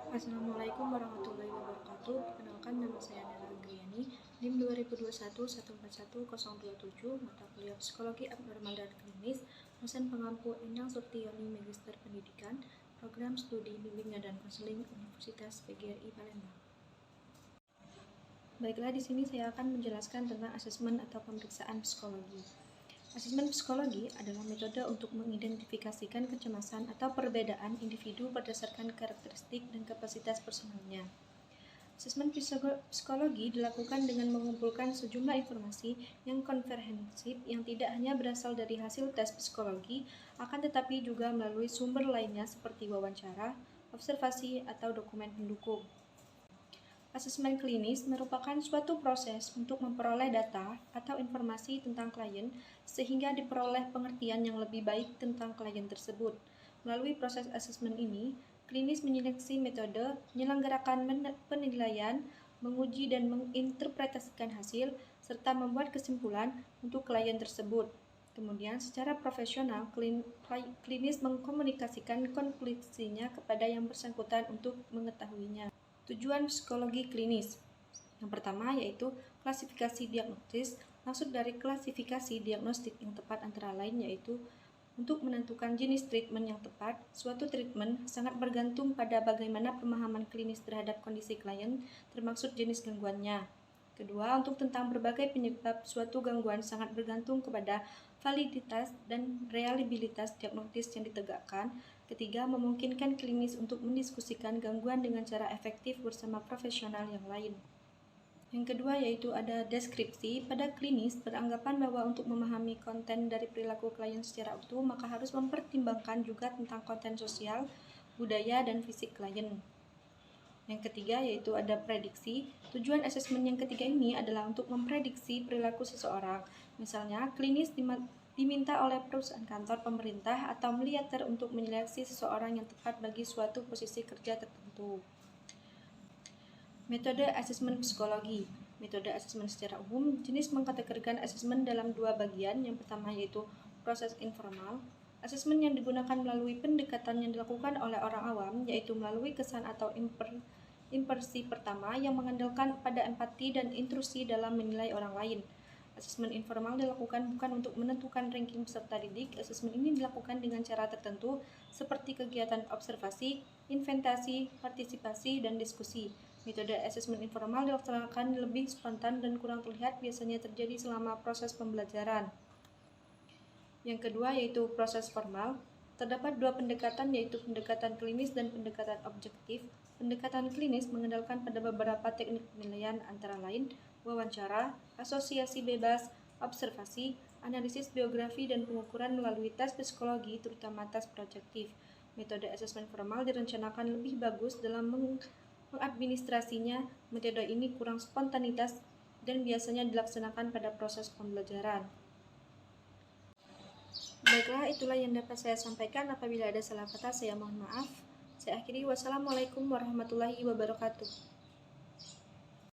Assalamualaikum warahmatullahi wabarakatuh. Perkenalkan, nama saya Nela Griani, NIM 2021141027, mata kuliah Psikologi Abnormal dan Klinis, dosen pengampu Endang Surtioni, Magister Pendidikan, Program Studi Bimbingan dan Konseling Universitas PGRI Palembang. Baiklah, di sini saya akan menjelaskan tentang asesmen atau pemeriksaan psikologi. Asesmen psikologi adalah metode untuk mengidentifikasikan kecemasan atau perbedaan individu berdasarkan karakteristik dan kapasitas personalnya. Asesmen psikologi dilakukan dengan mengumpulkan sejumlah informasi yang komprehensif yang tidak hanya berasal dari hasil tes psikologi, akan tetapi juga melalui sumber lainnya seperti wawancara, observasi, atau dokumen pendukung. Asesmen klinis merupakan suatu proses untuk memperoleh data atau informasi tentang klien sehingga diperoleh pengertian yang lebih baik tentang klien tersebut. Melalui proses asesmen ini, klinis menyeleksi metode, menyelenggarakan penilaian, menguji dan menginterpretasikan hasil, serta membuat kesimpulan untuk klien tersebut. Kemudian, secara profesional, klinis mengkomunikasikan konklusinya kepada yang bersangkutan untuk mengetahuinya. Tujuan psikologi klinis. Yang pertama yaitu klasifikasi diagnostis. Maksud dari klasifikasi diagnostik yang tepat antara lain yaitu untuk menentukan jenis treatment yang tepat. Suatu treatment sangat bergantung pada bagaimana pemahaman klinis terhadap kondisi klien, termasuk jenis gangguannya. Kedua, untuk tentang berbagai penyebab suatu gangguan sangat bergantung kepada validitas dan reliabilitas diagnostis yang ditegakkan. Ketiga, memungkinkan klinis untuk mendiskusikan gangguan dengan cara efektif bersama profesional yang lain. Yang kedua yaitu ada deskripsi. Pada klinis beranggapan bahwa untuk memahami konten dari perilaku klien secara utuh, maka harus mempertimbangkan juga tentang konten sosial, budaya, dan fisik klien. Yang ketiga yaitu ada prediksi. Tujuan asesmen yang ketiga ini adalah untuk memprediksi perilaku seseorang. Misalnya, klinis diminta oleh perusahaan kantor pemerintah atau militer untuk menyeleksi seseorang yang tepat bagi suatu posisi kerja tertentu. Metode asesmen psikologi. Metode asesmen secara umum, jenis mengkategorikan asesmen dalam dua bagian. Yang pertama yaitu proses informal. Asesmen yang digunakan melalui pendekatan yang dilakukan oleh orang awam, yaitu melalui kesan atau impresi pertama yang mengandalkan pada empati dan intrusi dalam menilai orang lain. Asesmen informal dilakukan bukan untuk menentukan ranking peserta didik. Asesmen ini dilakukan dengan cara tertentu seperti kegiatan observasi, inventasi, partisipasi, dan diskusi. Metode asesmen informal dilaksanakan lebih spontan dan kurang terlihat, biasanya terjadi selama proses pembelajaran. Yang kedua yaitu proses formal. Terdapat dua pendekatan yaitu pendekatan klinis dan pendekatan objektif. Pendekatan klinis mengandalkan pada beberapa teknik penilaian antara lain wawancara, asosiasi bebas, observasi, analisis biografi, dan pengukuran melalui tes psikologi, terutama tes proyektif. Metode asesmen formal direncanakan lebih bagus dalam mengadministrasinya. Metode ini kurang spontanitas dan biasanya dilaksanakan pada proses pembelajaran. Baiklah, itulah yang dapat saya sampaikan. Apabila ada salah kata, saya mohon maaf. Saya akhiri. Wassalamualaikum warahmatullahi wabarakatuh.